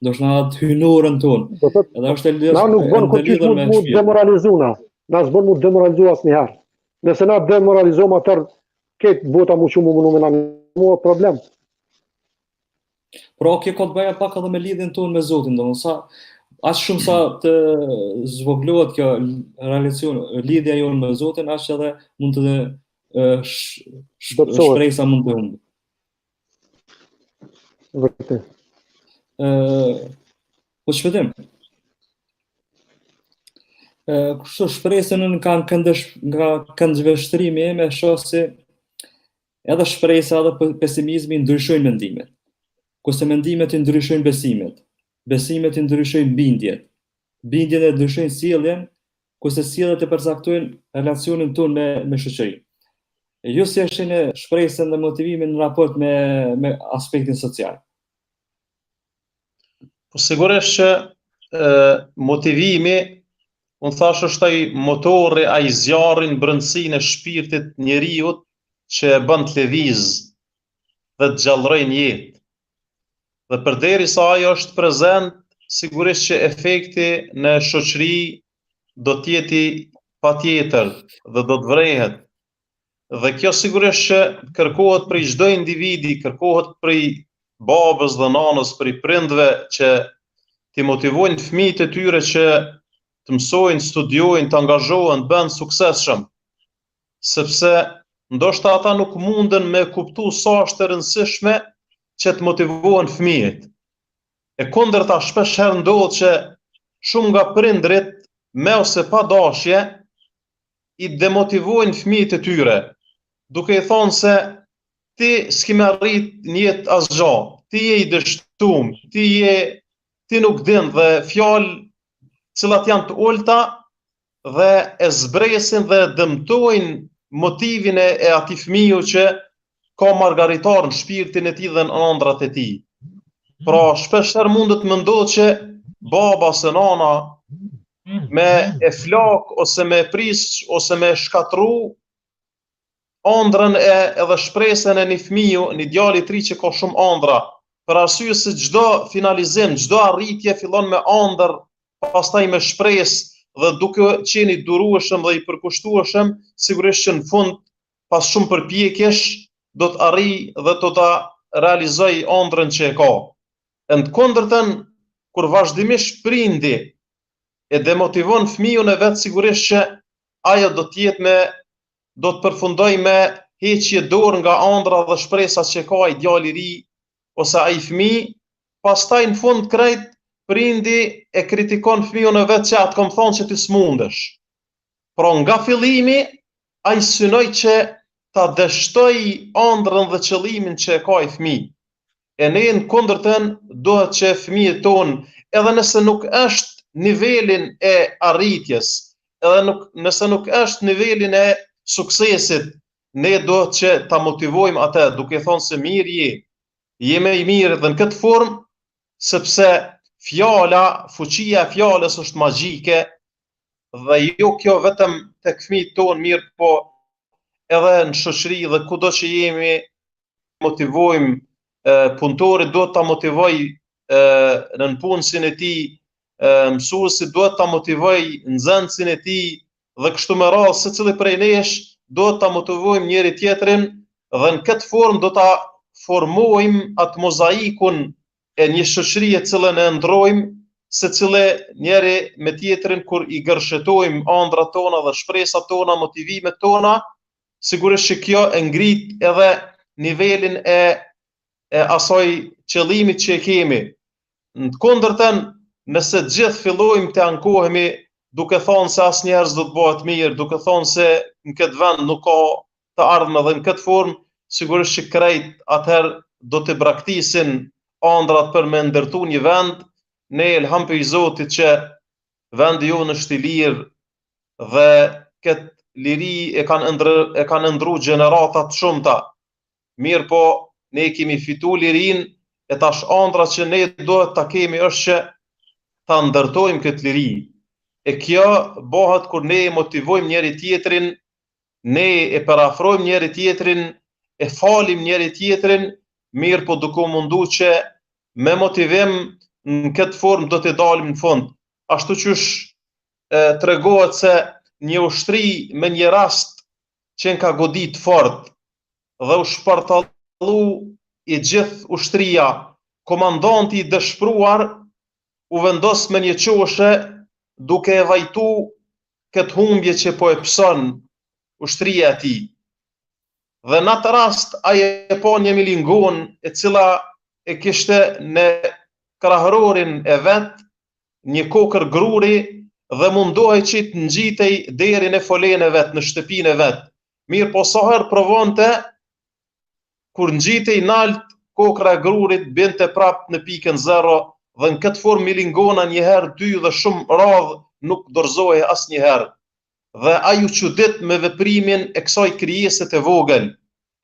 ndoshta atë hynorën tonë. Edhe është e lidhur na nuk bën kurrë mu demoralizuna, na s'bën mu demoralizu asnjëherë. Nëse na demoralizojmë atër këtë bota mu shumë më na mu problem. Pra kjo ka të bëjë pak edhe me lidhjen tonë me Zotin, domethënë aq shumë sa të zvoglohet kjo relacion, lidhja jonë me Zotin, aq edhe mund të shpresa mund të humbë. Vërtet. Po çfarë? Kështu shpresën nga këndvështrimi me shoh se edhe shpresa edhe pesimizmi ndryshojnë mendimet. Kurse mendimet i ndryshojnë besimet, besimet i ndryshojnë bindjet, bindjet e ndryshojnë sjelljen, kurse sjelljet e përcaktojnë relacionin tonë me shoqërinë. Ju si e shihni shpresën dhe motivimin në raport me aspektin social? Po sigurisht që motivimi, unë thash është ai motori, ai zjarri në brendësinë e shpirtit njeriut që e bën të lëviz dhe të gjallërojë në jetë. Dhe përderisa ajo është prezent, sigurisht që efekti në shoqëri do të jeti patjetër dhe do të vrehet. Dhe kjo sigurisht që kërkohet prej çdo individi, kërkohet prej babës dhe nanës, prej prindve që t'i motivojnë fëmijët e tyre që të mësojnë, studiojnë, të angazhohen, të bëhen suksesshëm. Sepse ndoshta ata nuk munden me kuptu sa është e rëndësishme që të motivohen fëmijët. E kundërta shpesh herë ndodh që shumë nga prindrit me ose pa dashje i demotivojnë fëmijët e tyre, duke i thonë se ti s'ki me arrit në jetë asgjë, ti je i dështum, ti nuk din, dhe fjalë cilat janë të ulta dhe e zbresin dhe dëmtojnë motivin e atij fëmiu që ka margaritar në shpirtin e tij dhe në ëndrat e tij. Pra shpeshherë mundet më ndodhë që baba ose nana me e flak ose me prish ose me shkatru ëndrën edhe shpresën e një fëmiu, një djalë i ri që ka shumë ëndra, për arsye se çdo finalizim, çdo arritje fillon me ëndër, pastaj me shpresë, dhe duke qenë i durueshëm dhe i përkushtueshëm, sigurisht që në fund pas shumë përpjekjesh do të arrijë dhe do ta realizojë ëndrrën që e ka. Në të kundërtën, kur vazhdimisht prindi e demotivon fëmijën e vet, sigurisht që ajo do të përfundojë me heqje dorë nga ëndra dhe shpresat që ka ai djalë i ri ose ai fëmijë, pastaj në fund krejt prindi e kritikon fëmijën e vet që atë kam thonë që ti s'mundesh. Pra nga fillimi ai synoi që ta dështoj ëndrrën dhe qëllimin që e ka ai fëmijë. E ne në kundërtën duhet që fëmijët tonë, edhe nëse nuk është nivelin e arritjes, edhe nëse nuk është nivelin e suksesit, ne duhet që ta motivojmë atë, duke thonë se mirë je me i mirë dhe në këtë formë, sepse fuqia e fjalës është magjike, dhe jo kjo vetëm tek fëmijët tonë mirë, po edhe në shoqëri dhe kudo që jemi, motivojmë punëtorit, duhet ta motivoj në punësin e tij, mësuesi duhet ta motivoj nxënësin e tij, dhe kështu me radhë secili prej nesh duhet ta motivojmë njëri tjetrin, dhe në këtë formë do ta formojmë atë mozaikun e një shoqërie të cilën e ndrojmë, secili njëri me tjetrin kur i gërshetojmë ëndrat tona dhe shpresat tona, motivimet tona, sigurisht që kjo e ngrit edhe nivelin e asaj qëllimit që e kemi. Në të kundërtën, nëse gjithë fillojmë të ankohemi duke thonë se asnjëherë s'do të bëhet mirë, duke thonë se në këtë vend nuk ka të ardhme dhe në këtë formë, sigurisht që krejt atëherë do të braktisin ëndrat për me ndërtu një vend. Ne elhamdulillah Zotit që vendi jonë është i lirë, dhe këtë liri e kanë ndru gjeneratat shumëta. Mirë po, ne kemi fitu lirin, e tash ëndra që ne duhet ta kemi është që ta ndërtojmë këtë liri. E kjo bëhet kur ne motivojmë njëri tjetrin, ne e parafrojmë njëri tjetrin, e falim njëri tjetrin, mirë po duke mundu që me motivim në këtë formë do të dalim në fund. Ashtu qysh tregohet se një ushtri me një rast që ka godit fort dhe u shpartallu i gjithë ushtria, komandanti i dëshpruar u vendos me një qoshe duke e vajtu këtë humbje që po e pëson ushtria e tij. Dhe në atë rast ai e pa një milingon e cila e kishte në krahërorin e vet një kokër gruri dhe mundohej që të ngjitej deri në folen e vet, në shtëpinë e vet. Mirë po sa herë provonte, kur ngjitej nalt, kokra e grurit binte prap në pikën zero dhe në këtë formë milingona një herë, dy dhe shumë radhë nuk dorëzohej asnjëherë. Dhe ai u çudit me veprimin e kësaj krijeset e vogël,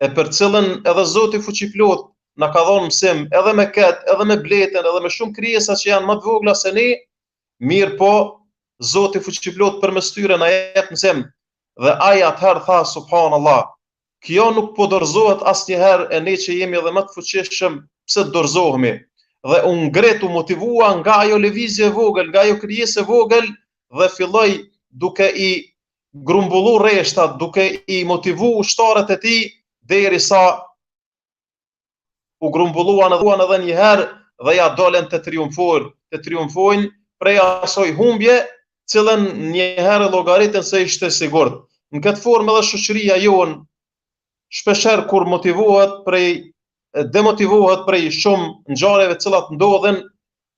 e për cilën edhe Zoti fuqiplot na ka dhënë mësim, edhe me këtë, edhe me bletën, edhe me shumë krijesa që janë më të vogla se ne, mirë po Zoti fuqiplot përmes tyre na jep mësim. Dhe ai atëherë tha subhanallahu, kjo nuk po dorëzohet asnjëherë e ne që jemi edhe më të fuqishëm, pse dorëzohemi? Dhe u ngret, u motivua nga ajo lëvizje e vogël, nga ajo krijesë e vogël dhe filloi duke i grumbullu rreshtat, duke i motivu ushtarët e tij derisa u grumbulluan edhe një herë dhe ja dolën të triumfojnë prej asoj humbje, cilën një herë llogaritën se ishte sigurt. Në këtë formë edhe shoqëria jon shpeshherë kur demotivohet prej shumë ngjarjeve të cilat ndodhen,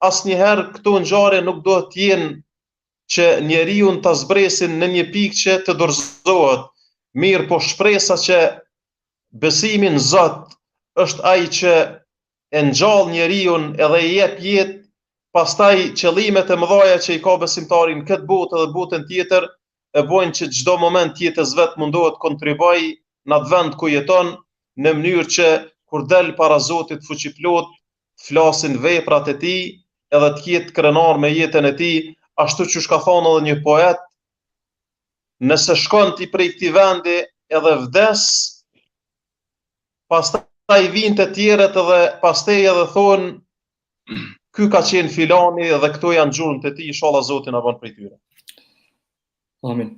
asnjëherë këto ngjarje nuk do të jenë që njeriu ta zbresin në një pikë që të dorëzohet. Mirë po shpresa që besimi në Zot është ai që e ngjall njeriu edhe i jep jetë, pastaj qëllimet e mëdha që i ka besimtari në këtë botë edhe botën tjetër e bojnë që çdo moment jetës vet mundohet kontriboj në atë vend ku jeton, në mënyrë që kur del para Zotit fuqiplot, flasin veprat e tij edhe të jetë krenar me jetën e tij, ashtu që ka thonë edhe një poet, nëse shkon ti prej këtij vendi edhe vdes, pastaj vinë të tjerët edhe pastaj edhe thonë, ky ka qenë filani dhe këto janë gjurmët e tij, inshallah Zoti na bën prej tyre. Amin.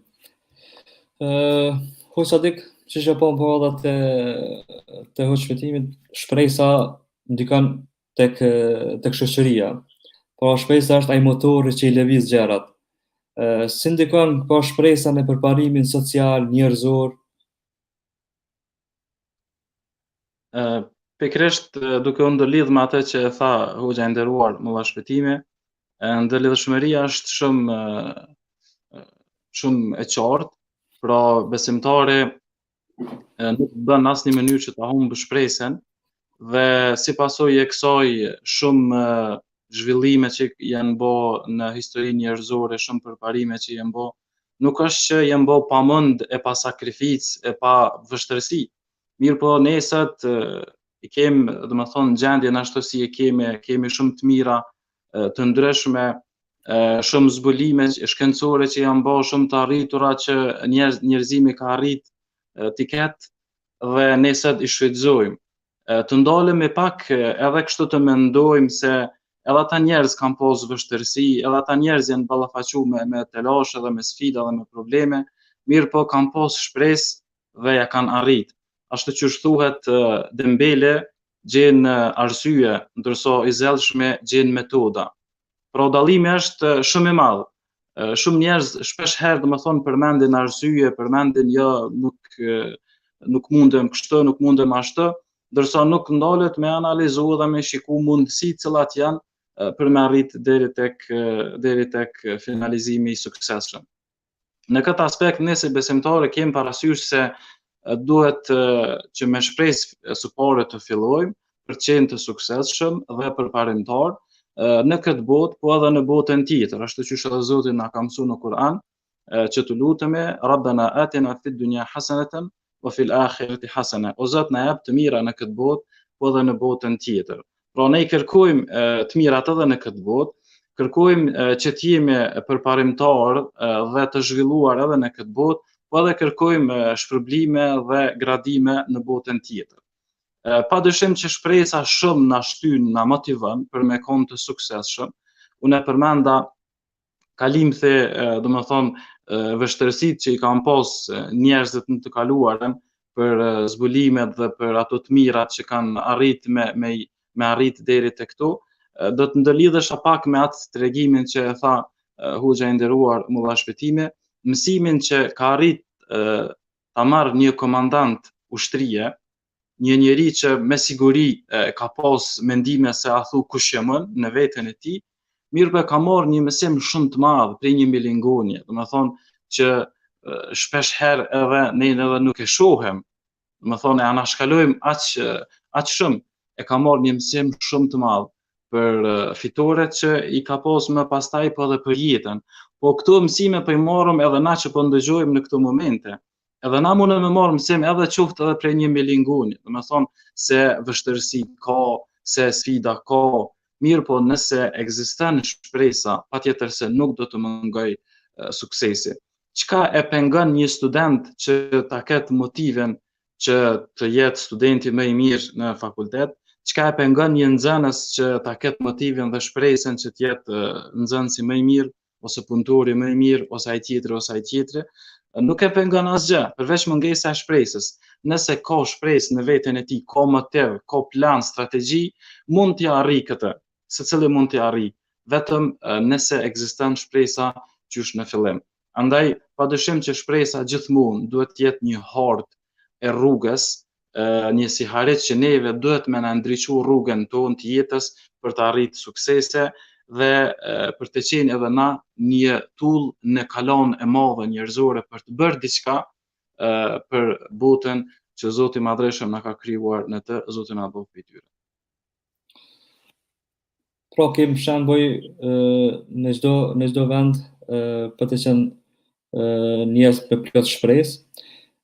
Hoj Sadik, që që po më edhe të hoqëvetimit, shpresa ndikon tek shoqëria. Po shpresa është ai motori që i lëviz gjërat. Si ndikon po shpresa në përparimin social, njerëzor? Pikërisht duke u ndërlidh me atë që e tha hoxha i nderuar me shpëtime, ndërlidhshmëria është shumë e qartë, pra besimtari nuk bën asnjë mënyrë që ta humbë shpresën dhe si pasojë e kësaj shumë zhvillime që janë bë në historinë njerëzore, shumë përparime që janë bë, nuk është që janë bë pa mend e pa sakrificë e pa vështirësi. Mirë po ne sot i kemi, domethënë gjendjen ashtu si e kemi shumë të mira, të ndryshme, shumë zbulime shkencore që janë bë, shumë të arritura që njerëzimi ka arrit t'i ketë dhe ne sot i shfrytëzojmë. Të ndalemi pak edhe kështu të mendojmë se edhe ata njerëz kanë pas vështirësi, edhe ata njerëz janë ballafaquar me telashe dhe me sfida dhe me probleme, mirë po kanë pas shpresë dhe ja kanë arrit. Ashtu që thuhet Dembele gjen arsye, ndërsa i zellshme gjen metoda. Pra dallimi është shumë i madh. Shumë njerëz shpesh herë domethënë përmendin arsye, përmendin jo nuk mundem kështu, nuk mundem ashtu, ndërsa nuk ndalet me analizu dhe me shiku mundësitë cilat janë për me arrit deri tek finalizimi i suksesshëm. Në këtë aspekt ne si besimtarë kemi parasysh se duhet që me shpresë së pare të fillojmë për të qenë të suksesshëm dhe përparimtar në këtë botë, po edhe në botën tjetër, ashtu që edhe Zoti na ka mësuar në Kur'an, që të lutemi Rabbana atina fid dunya hasanatan wa fil akhirati hasana. O Zot, na jap të mira në këtë botë, po edhe në botën tjetër. Pra ne kërkojmë të mirat edhe në këtë botë, kërkojmë që të jemi përparimtar dhe të zhvilluar edhe në këtë botë, po edhe kërkojmë shpërblime dhe gradime në botën tjetër. Padyshim që shpresa shumë na shtyn, na motivon për me qenë të suksesshëm. Unë e përmenda kalimthe, domethënë vështirësitë që i kanë pas njerëzit në të kaluarën për zbulimet dhe për ato të mirat që kanë arrit me arrit deri tek këtu. Do të ndërlidhesha pak me atë tregimin që e tha Hoxha i nderuar Mulla Shpëtimi, mësimin që ka arrit ta marrë një komandant ushtrie, një njeri që me siguri ka pas mendime se a thu kush jam në veten e tij, mirë ka marrë një mësim shumë të madh prej një milingonje, domethënë që shpesh herë edhe ne edhe nuk e shohem, domethënë e anashkalojmë aq shumë, e ka marrë një mësim shumë të madh për fitoret që i ka pas më pastaj po edhe për jetën. Po këto mësime po i marrim edhe na që po ndëgjojmë në këto momente. Edhe na mundem me marrë mësim edhe qoftë edhe prej një milingoni, domethënë se vështirësi ka, se sfida ka, mirë po nëse ekziston shpresa, patjetër se nuk do të mungoj suksesi. Çka e pengon një student që ta ketë motivin që të jetë studenti më i mirë në fakultet? Çka e pengon një nxënës që ta ketë motivin dhe shpresën që të jetë nxënësi më i mirë, ose punëtori më i mirë, ose ai tjetri? Nuk e pengon asgjë, përveç mungesa e shpresës. Nëse ka shpresë në veten e tij, ka motiv, ka plan, strategji, mund t'i arrijë këtë. Secili mund t'i arrijë, vetëm nëse ekziston shpresa qysh në fillim. Andaj, padyshim që shpresa gjithmonë duhet të jetë një hartë e rrugës, një siharet që neve duhet me na ndriçu rrugën tonë të jetës për të arritur suksese dhe për të qenë edhe na një tull në kalon e madhe njerëzore për të bërë diçka për botën që Zoti i Madhreshëm na ka krijuar në të, Zoti na bëj prej tyre. Pra kemi shembuj në çdo vend për të qenë njerëz me plot shpresë,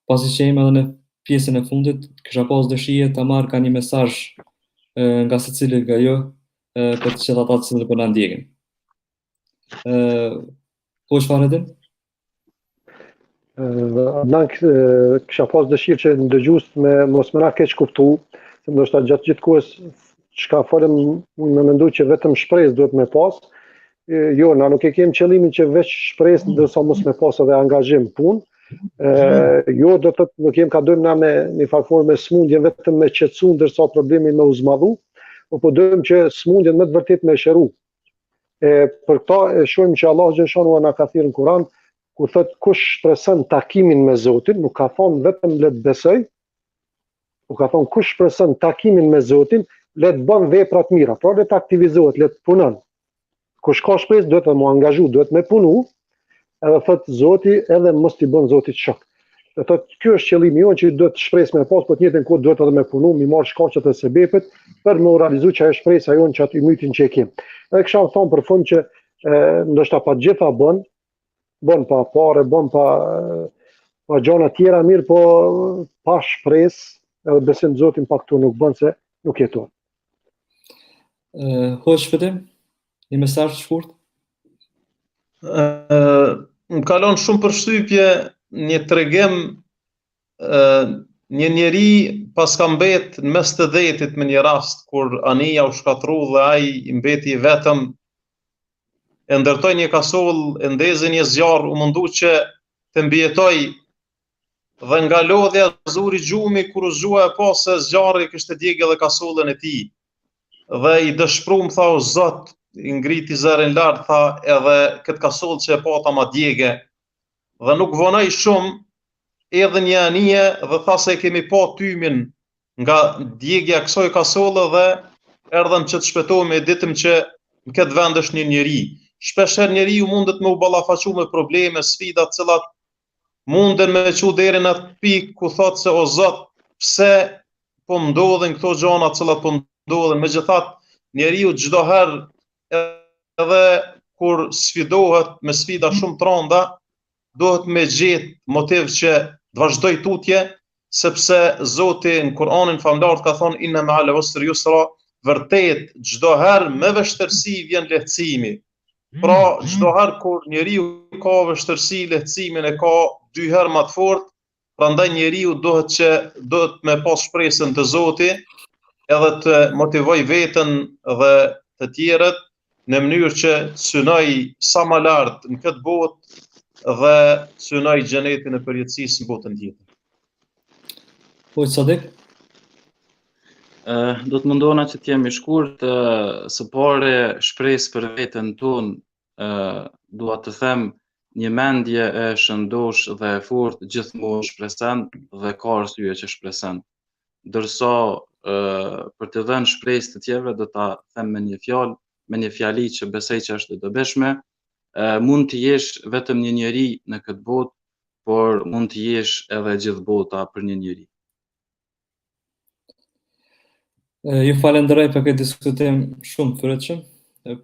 pasi që jemi edhe në pjesën e fundit, kisha pas dëshirë ta marr ka një mesazh nga secili nga ju për të qenë ata që po na ndjekin. Po çfarë din? Kisha pas dëshirë që në dëgjues me mos më na keq kuptu, se ndoshta gjatë gjithë kohës çka folëm unë më mendoj që vetëm shpresë duhet me pas. Jo, na nuk e kemi qëllimin që veç shpresë ndërsa mos me pas edhe angazhim punë. Jo, do të nuk jem ka dojmë na me një faktor me smundje vetëm me qetësu ndërsa problemi me u zmadhu, po dojmë që smundjen më të vërtet me shëru. Për këta e shohim që Allah xhaleshanu na ka thirrur në Kur'an, kur thot kush shpreson takimin me Zotin, nuk ka thonë vetëm le të besoj, nuk ka thonë kush shpreson takimin me Zotin, le të bën vepra të mira, pra le të aktivizohet, le të punon. Kush ka shpresë duhet të mu angazhu, duhet me punu, edhe thot Zoti edhe mos t'i bën Zotit shok. Dhe thot ky është qëllimi jonë që duhet shpresë me pas, po të njëjtën kohë duhet edhe me punu, mi marr shkaqet e sebepet për me realizuar që ajo shpresa jonë që aty mytin që e kem. Edhe kisha thonë për fund që ndoshta pa gjitha bën pa pare, bën pa gjona tjera mirë, po pa shpresë edhe besim Zotin pa këtu nuk bën se nuk jeton. Hoxh Shpëtim, një mesazh të shkurt? Më kalon shumë përshtypje një tregim një njeri pas ka mbet në mes të detit me një rast kur anija u shkatru dhe ai i mbeti vetëm, e ndërtoi një kasoll, e ndezi një zjarr, u mundu që të mbijetoj dhe nga lodhja zuri gjumi kur u zgjua e pa se zjarri kishte djegë edhe kasollën e tij. Dhe i dëshpërum tha o Zot, i ngriti zërin lart, tha edhe këtë kasoll që e pata ma djegë. Dhe nuk vonoi shumë, edhe një anije dhe tha se kemi pa tymin nga djegja kësaj kasolle dhe erdhëm që të shpëtohemi, ditëm që në këtë vend është një njeri. Shpeshherë njeriu mundet me u ballafaqu me probleme, sfida të cilat munden me çu deri në atë pikë ku thotë se o Zot, pse po ndodhin këto gjëra të cilat po ndodhin. Megjithatë, njeriu çdo herë edhe kur sfidohet me sfida shumë të rënda, duhet me gjetë motiv që të vazhdoj tutje, sepse Zoti në Kur'anin famlar ka thonë inna ma'al usri yusra, vërtet çdo herë me vështirësi vjen lehtësimi. Pra çdo herë kur njeriu ka vështirësi, lehtësimin e ka 2 herë më të fortë, prandaj njeriu duhet me pas shpresën te Zoti, edhe të motivoj veten dhe të tjerët në mënyrë që të synoj sa më lart në këtë botë dhe synoj xhenetin e përjetësisë në botën tjetër. Po Sadik? Do të mundohena që t'jemi shkurt, së pare shpresë për veten tonë, dua të them një mendje e shëndosh dhe e fortë gjithmonë shpresen dhe ka arsye që shpresen. Ndërsa për të dhënë shpresë të tjerëve do ta them me një fjali që besoj që është e dobishme, mund të jesh vetëm një njeri në këtë botë, por mund të jesh edhe gjithë bota për një njeri. Ju falenderoj për këtë diskutim shumë të fytyrshëm.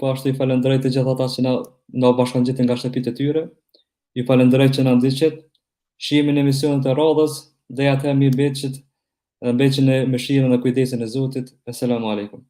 Po ashtu ju falenderoj të gjithë ata që na bashkangjitën nga shtëpitë e tyre. Ju falenderoj që na ndiqët. Shihemi në emisionet e radhës, dhe atë mi beqit, në mëshirën dhe kujdesin e Zotit. Asalamu alaikum.